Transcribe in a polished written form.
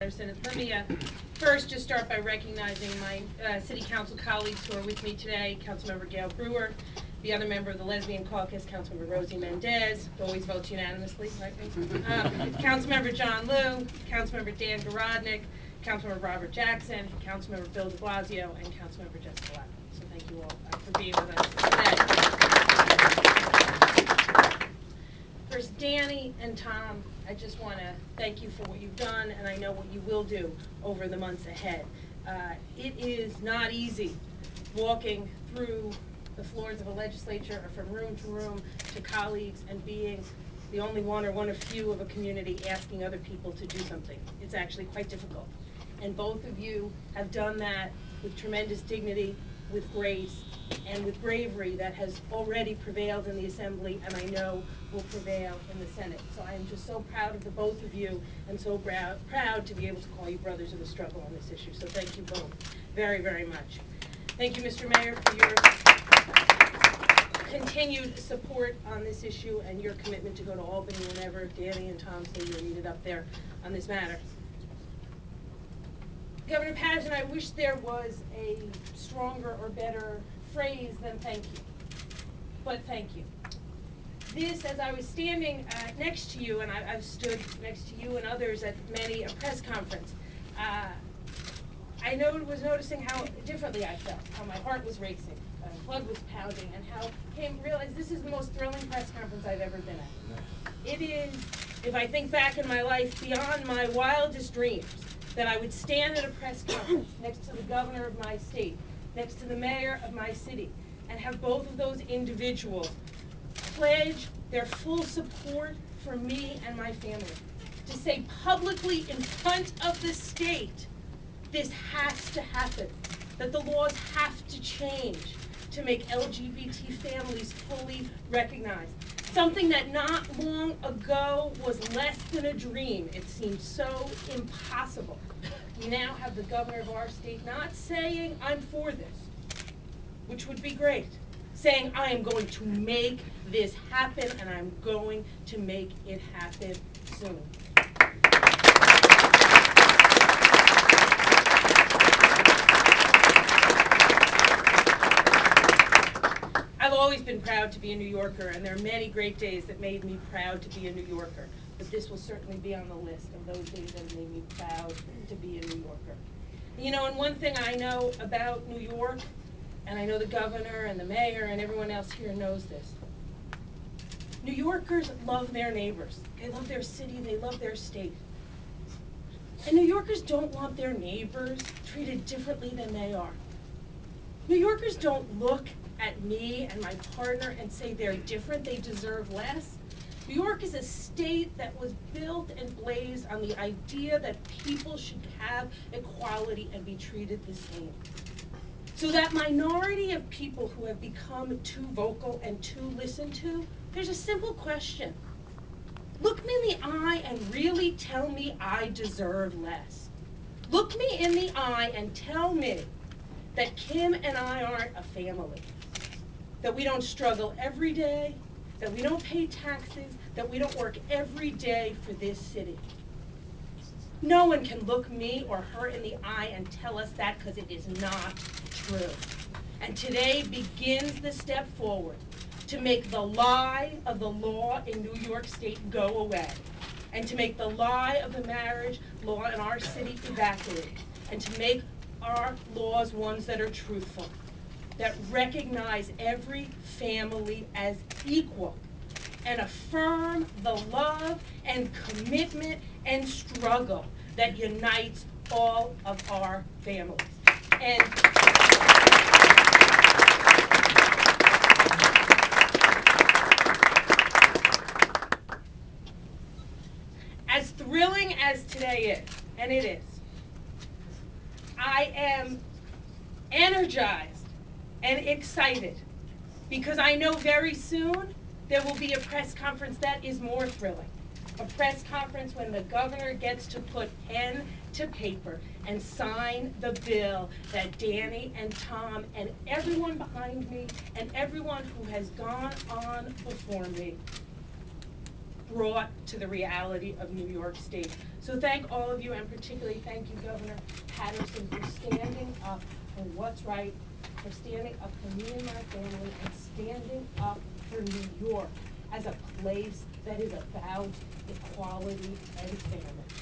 Paterson. Let me first just start by recognizing my city council colleagues who are with me today. Councilmember Gail Brewer, the other member of the Lesbian Caucus, Councilmember Rosie Mendez, who always votes unanimously, right? Councilmember John Liu, Councilmember Dan Garodnick, Councilmember Robert Jackson, Councilmember Bill de Blasio, and Councilmember Jessica Lapp. So thank you all for being with us today. First, Danny and Tom, I just want to thank you for what you've done, and I know what you will do over the months ahead. It is not easy walking through the floors of a legislature or from room to room to colleagues and being the only one or one of few of a community asking other people to do something. It's actually quite difficult. And both of you have done that with tremendous dignity, with grace, and with bravery that has already prevailed in the Assembly, and I know will prevail in the Senate. So I am just so proud of the both of you, and so proud to be able to call you brothers in the struggle on this issue. So thank you both very, very much. Thank you, Mr. Mayor, for your continued support on this issue and your commitment to go to Albany whenever Danny and Tom say you're needed up there on this matter. Governor Paterson, I wish there was a stronger or better phrase than thank you, but thank you. This, as I was standing next to you, and I've stood next to you and others at many a press conference, I was noticing how differently I felt, how my heart was racing, blood was pounding, and how I realized this is the most thrilling press conference I've ever been at. It is, if I think back in my life, beyond my wildest dreams, that I would stand at a press conference next to the governor of my state, next to the mayor of my city, and have both of those individuals pledge their full support for me and my family. To say publicly in front of the state, this has to happen, that the laws have to change to make LGBT families fully recognized. Something that not long ago was less than a dream. It seemed so impossible. We now have the governor of our state not saying, I'm for this, which would be great, saying, I am going to make this happen, and I'm going to make it happen soon. I've always been proud to be a New Yorker, and there are many great days that made me proud to be a New Yorker. But this will certainly be on the list of those days that made me proud to be a New Yorker. You know, and one thing I know about New York, and I know the governor and the mayor and everyone else here knows this, New Yorkers love their neighbors. They love their city, they love their state. And New Yorkers don't want their neighbors treated differently than they are. New Yorkers don't look at me and my partner and say they're different, they deserve less. New York is a state that was built and blazed on the idea that people should have equality and be treated the same. So that minority of people who have become too vocal and too listened to, there's a simple question. Look me in the eye and really tell me I deserve less. Look me in the eye and tell me that Kim and I aren't a family, that we don't struggle every day, that we don't pay taxes, that we don't work every day for this city. No one can look me or her in the eye and tell us that, because it is not true. And today begins the step forward to make the lie of the law in New York State go away, and to make the lie of the marriage law in our city evaporate, and to make our laws ones that are truthful, that recognize every family as equal, and affirm the love and commitment and struggle that unites all of our families. And as thrilling as today is, and it is, I am energized and excited because I know very soon there will be a press conference that is more thrilling. A press conference when the governor gets to put pen to paper and sign the bill that Danny and Tom and everyone behind me and everyone who has gone on before me brought to the reality of New York State. So thank all of you, and particularly thank you, Governor Paterson, for standing up for what's right, for standing up for me and my family, and standing up for New York as a place that is about equality and fairness.